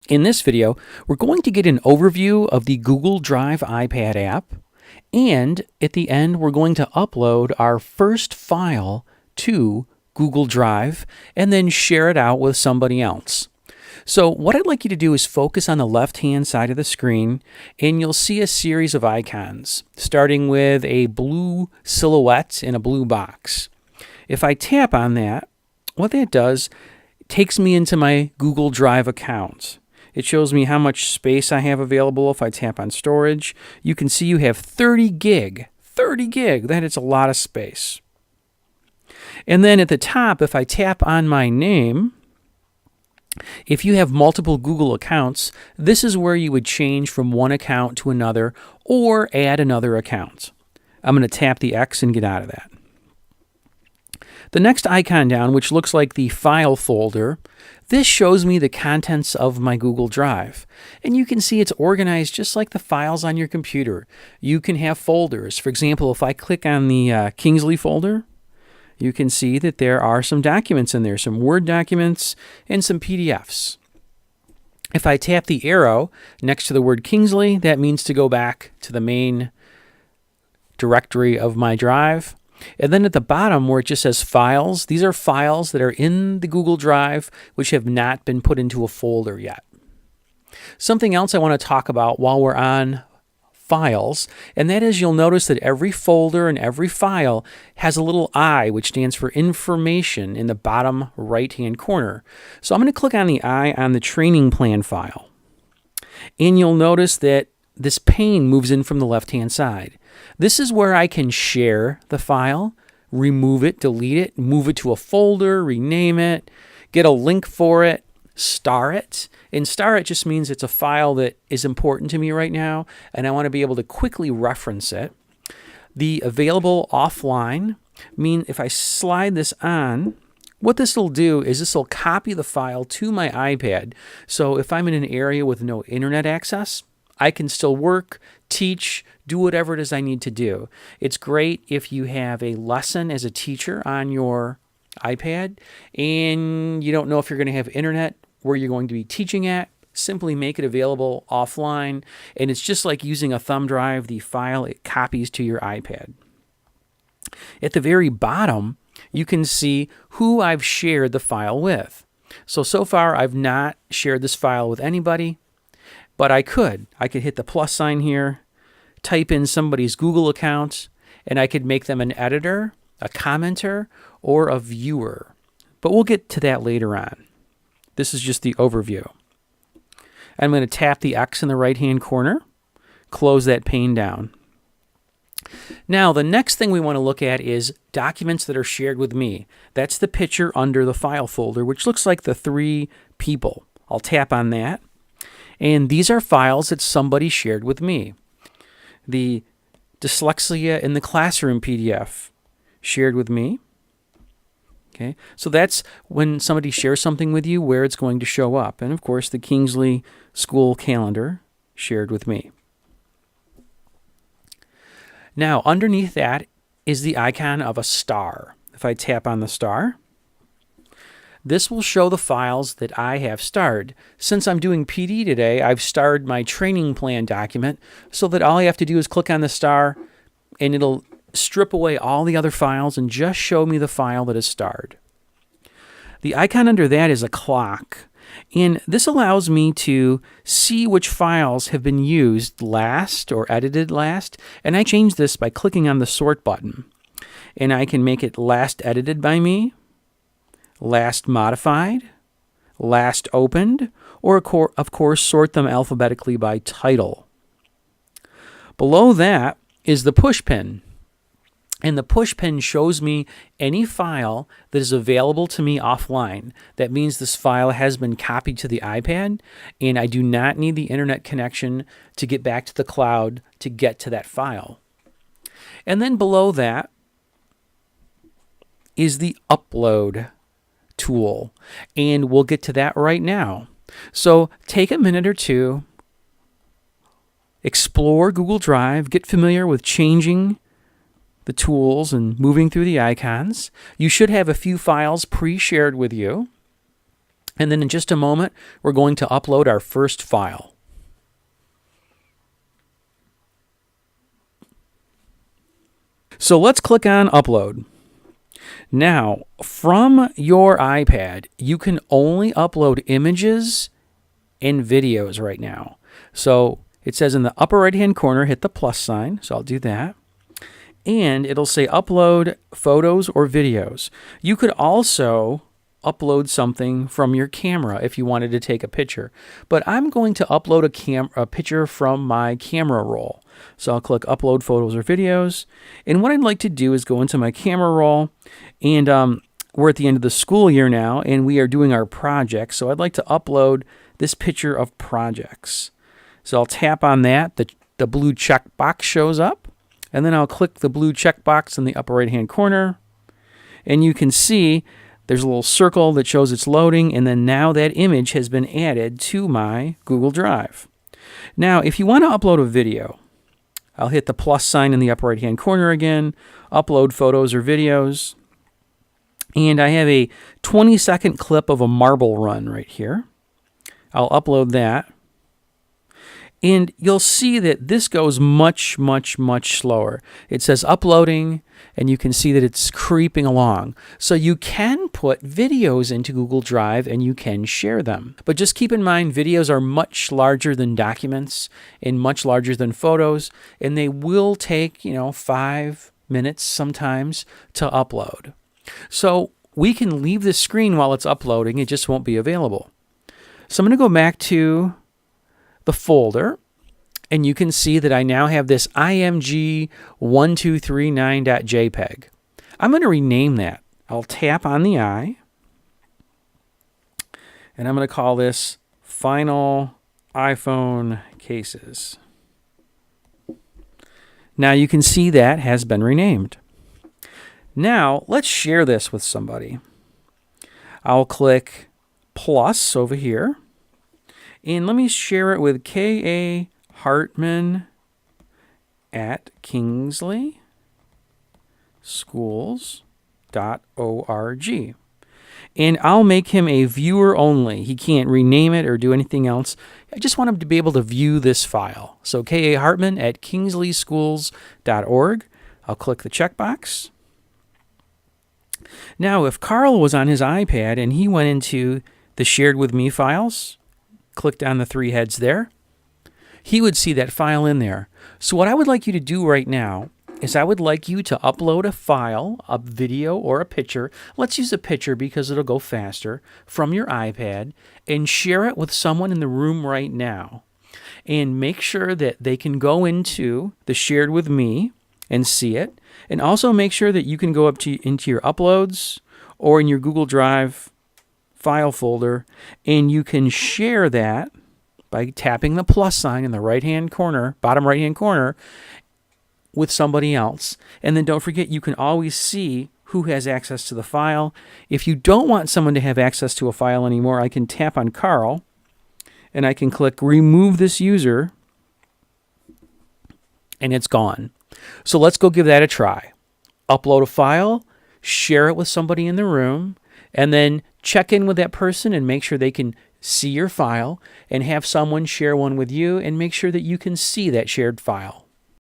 In this video, we're going to get an overview of the Google Drive iPad app, and at the end, we're going to upload our first file to Google Drive and then share it out with somebody else. So what I'd like you to do is focus on the left-hand side of the screen, and you'll see a series of icons, starting with a blue silhouette in a blue box. If I tap on that, what that does, it takes me into my Google Drive account. It shows me how much space I have available. If I tap on storage, you can see you have 30 gig. 30 gig, that is a lot of space. And then at the top, if I tap on my name, if you have multiple Google accounts, this is where you would change from one account to another or add another account. I'm going to tap the X and get out of that. The next icon down, which looks like the file folder, this shows me the contents of my Google Drive. And you can see it's organized just like the files on your computer. You can have folders. For example, if I click on the Kingsley folder, you can see that there are some documents in there, some Word documents and some PDFs. If I tap the arrow next to the word Kingsley, that means to go back to the main directory of my drive. And then at the bottom where it just says files, these are files that are in the Google Drive which have not been put into a folder yet. Something else I want to talk about while we're on files, and that is you'll notice that every folder and every file has a little I, which stands for information, in the bottom right-hand corner. So I'm going to click on the I on the training plan file. And you'll notice that this pane moves in from the left-hand side. This is where I can share the file, remove it, delete it, move it to a folder, rename it, get a link for it, star it. And star it just means it's a file that is important to me right now, and I want to be able to quickly reference it. The available offline mean if I slide this on, what this will do is this will copy the file to my iPad. So if I'm in an area with no internet access, I can still work, teach, do whatever it is I need to do. It's great if you have a lesson as a teacher on your iPad and you don't know if you're going to have internet where you're going to be teaching at. Simply make it available offline, and it's just like using a thumb drive. The file, it copies to your iPad. At the very bottom, you can see who I've shared the file with. So far, I've not shared this file with anybody. But I could hit the plus sign here, type in somebody's Google account, and I could make them an editor, a commenter, or a viewer. But we'll get to that later on. This is just the overview. I'm going to tap the X in the right-hand corner, close that pane down. Now, the next thing we want to look at is documents that are shared with me. That's the picture under the file folder, which looks like the three people. I'll tap on that. And these are files that somebody shared with me. The Dyslexia in the Classroom PDF shared with me. Okay, so that's when somebody shares something with you where it's going to show up. And of course, the Kingsley School Calendar shared with me. Now, underneath that is the icon of a star. If I tap on the star, this will show the files that I have starred. Since I'm doing PD today, I've starred my training plan document so that all I have to do is click on the star and it'll strip away all the other files and just show me the file that is starred. The icon under that is a clock, and this allows me to see which files have been used last or edited last, and I change this by clicking on the sort button. And I can make it last edited by me, last modified, last opened, or of course sort them alphabetically by title. Below that is the push pin. And the push pin shows me any file that is available to me offline. That means this file has been copied to the iPad, and I do not need the internet connection to get back to the cloud to get to that file. And then below that is the upload tool, and we'll get to that right now. So take a minute or two, explore Google Drive, get familiar with changing the tools and moving through the icons. You should have a few files pre-shared with you. And then in just a moment, we're going to upload our first file. So let's click on Upload. Now, from your iPad, you can only upload images and videos right now. So it says in the upper right-hand corner, hit the plus sign. So I'll do that. And it'll say upload photos or videos. You could also upload something from your camera if you wanted to take a picture. But I'm going to upload a picture from my camera roll. So I'll click upload photos or videos. And what I'd like to do is go into my camera roll. And we're at the end of the school year now, and we are doing our projects. So I'd like to upload this picture of projects. So I'll tap on that. The blue check box shows up. And then I'll click the blue check box in the upper right-hand corner. And you can see there's a little circle that shows it's loading, and then now that image has been added to my Google Drive. Now, if you want to upload a video, I'll hit the plus sign in the upper right-hand corner again, upload photos or videos, and I have a 20-second clip of a marble run right here. I'll upload that. And you'll see that this goes much, much, much slower. It says uploading, and you can see that it's creeping along. So you can put videos into Google Drive, and you can share them. But just keep in mind, videos are much larger than documents and much larger than photos, and they will take, 5 minutes sometimes to upload. So we can leave this screen while it's uploading. It just won't be available. So I'm going to go back to the folder, and you can see that I now have this img1239.jpg. I'm going to rename that. I'll tap on the I, and I'm going to call this Final iPhone Cases. Now you can see that has been renamed. Now let's share this with somebody. I'll click plus over here. And let me share it with K.A. Hartman at kingsleyschools.org. And I'll make him a viewer only. He can't rename it or do anything else. I just want him to be able to view this file. So K.A. Hartman at kingsleyschools.org. I'll click the checkbox. Now, if Carl was on his iPad and he went into the Shared With Me files, clicked on the three heads there, he would see that file in there. So what I would like you to do right now is I would like you to upload a file, a video or a picture. Let's use a picture because it'll go faster from your iPad, and share it with someone in the room right now. And make sure that they can go into the Shared With Me and see it. And also make sure that you can go into your uploads or in your Google Drive file folder, and you can share that by tapping the plus sign in the right-hand corner, bottom right-hand corner, with somebody else. And then don't forget, you can always see who has access to the file. If you don't want someone to have access to a file anymore, I can tap on Carl, and I can click remove this user, and it's gone. So let's go give that a try. Upload a file, share it with somebody in the room, and then check in with that person and make sure they can see your file, and have someone share one with you and make sure that you can see that shared file.